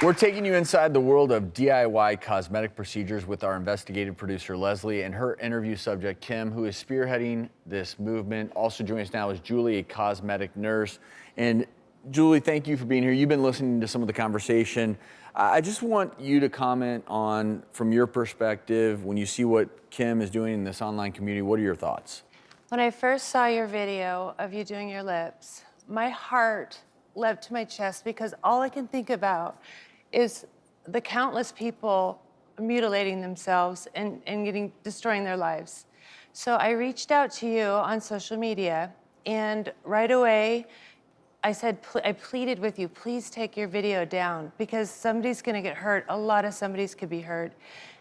We're taking you inside the world of DIY cosmetic procedures with our investigative producer, Leslie, and her interview subject, Kim, who is spearheading this movement. Also joining us now is Julie, a cosmetic nurse. And Julie, thank you for being here. You've been listening to some of the conversation. I just want you to comment on, from your perspective, when you see what Kim is doing in this online community, what are your thoughts? When I first saw your video of you doing your lips, my heart leapt to my chest because all I can think about is the countless people mutilating themselves and destroying their lives. So I reached out to you on social media, and right away I said, I pleaded with you, please take your video down because somebody's gonna get hurt. A lot of somebody's could be hurt.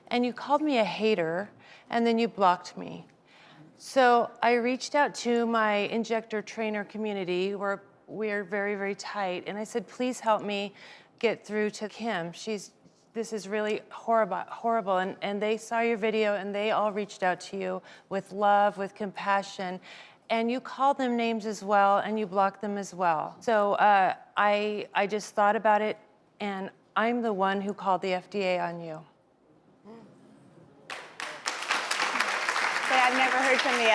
And you called me a hater, and then you blocked me. So I reached out to my injector trainer community where we're very, very tight, and I said, please help me get through to Kim. This is really horrible. And they saw your video and they all reached out to you with love, with compassion. And you called them names as well, and you blocked them as well. So I just thought about it, and I'm the one who called the FDA on you. Say, I've never heard from the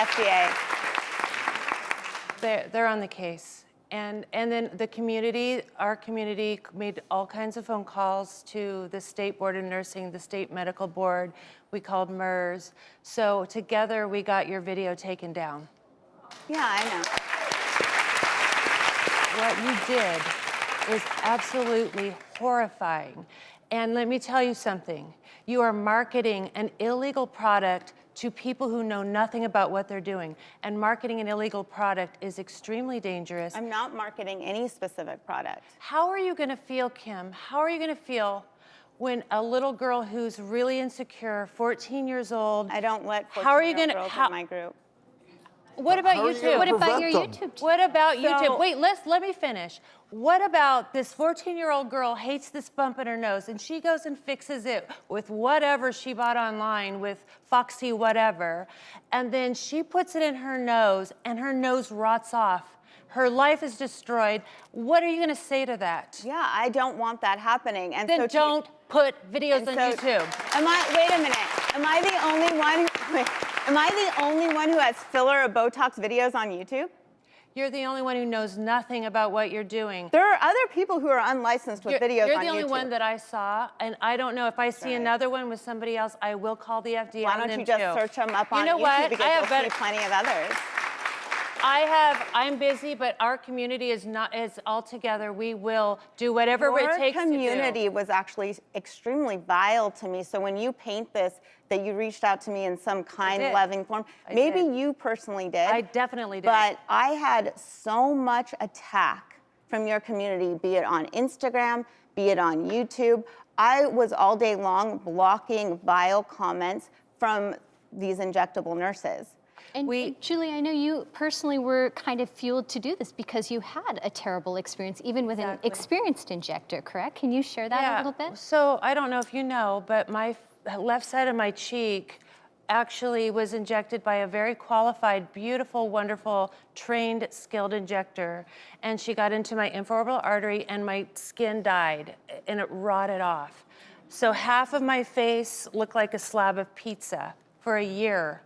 FDA. They're on the case. And then the community, our community made all kinds of phone calls to the State Board of Nursing, the State Medical Board. We called MERS. So together we got your video taken down. Yeah, I know. What you did is absolutely horrifying. And let me tell you something. You are marketing an illegal product to people who know nothing about what they're doing. And marketing an illegal product is extremely dangerous. I'm not marketing any specific product. How are you gonna feel, Kim? How are you gonna feel when a little girl who's really insecure, 14 years old. I don't let 14-year-old girls in my group. What about YouTube? What about your YouTube? What about YouTube? Wait, let me finish. What about this 14-year-old girl hates this bump in her nose, and she goes and fixes it with whatever she bought online, with Foxy whatever, and then she puts it in her nose, and her nose rots off. Her life is destroyed. What are you gonna say to that? Yeah, I don't want that happening. And then so don't put videos on YouTube. Wait a minute. Am I the only one? Am I the only one who has filler or Botox videos on YouTube? You're the only one who knows nothing about what you're doing. There are other people who are unlicensed with videos on YouTube. You're the only one that I saw, and I don't know if I see another one with somebody else, I will call the FDA on them too. Why don't you just search them up on YouTube because you'll see plenty of others. I'm busy, but our community is all together. We will do whatever it takes to do. Your community was actually extremely vile to me. So when you paint this, that you reached out to me in some kind, loving form, maybe you personally did. I definitely did. But I had so much attack from your community, be it on Instagram, be it on YouTube. I was all day long blocking vile comments from these injectable nurses. And Julie, I know you personally were kind of fueled to do this because you had a terrible experience, even with an experienced injector, correct? Can you share that a little bit? So I don't know if you know, but my left side of my cheek actually was injected by a very qualified, beautiful, wonderful, trained, skilled injector. And she got into my infraorbital artery and my skin died and it rotted off. So half of my face looked like a slab of pizza for a year.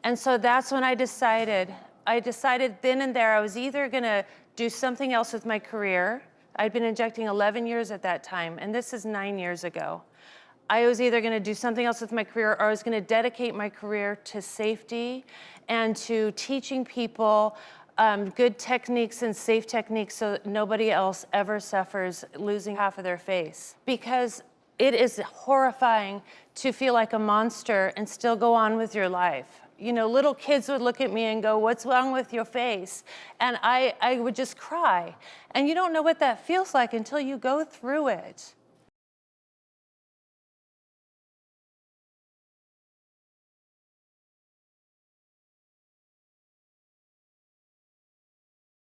And so that's when I decided then and there I was either gonna do something else with my career. I'd been injecting 11 years at that time, and this is 9 years ago. I was either gonna do something else with my career, or I was gonna dedicate my career to safety and to teaching people good techniques and safe techniques so that nobody else ever suffers losing half of their face. Because it is horrifying to feel like a monster and still go on with your life. You know, little kids would look at me and go, "What's wrong with your face?" And I would just cry. And you don't know what that feels like until you go through it.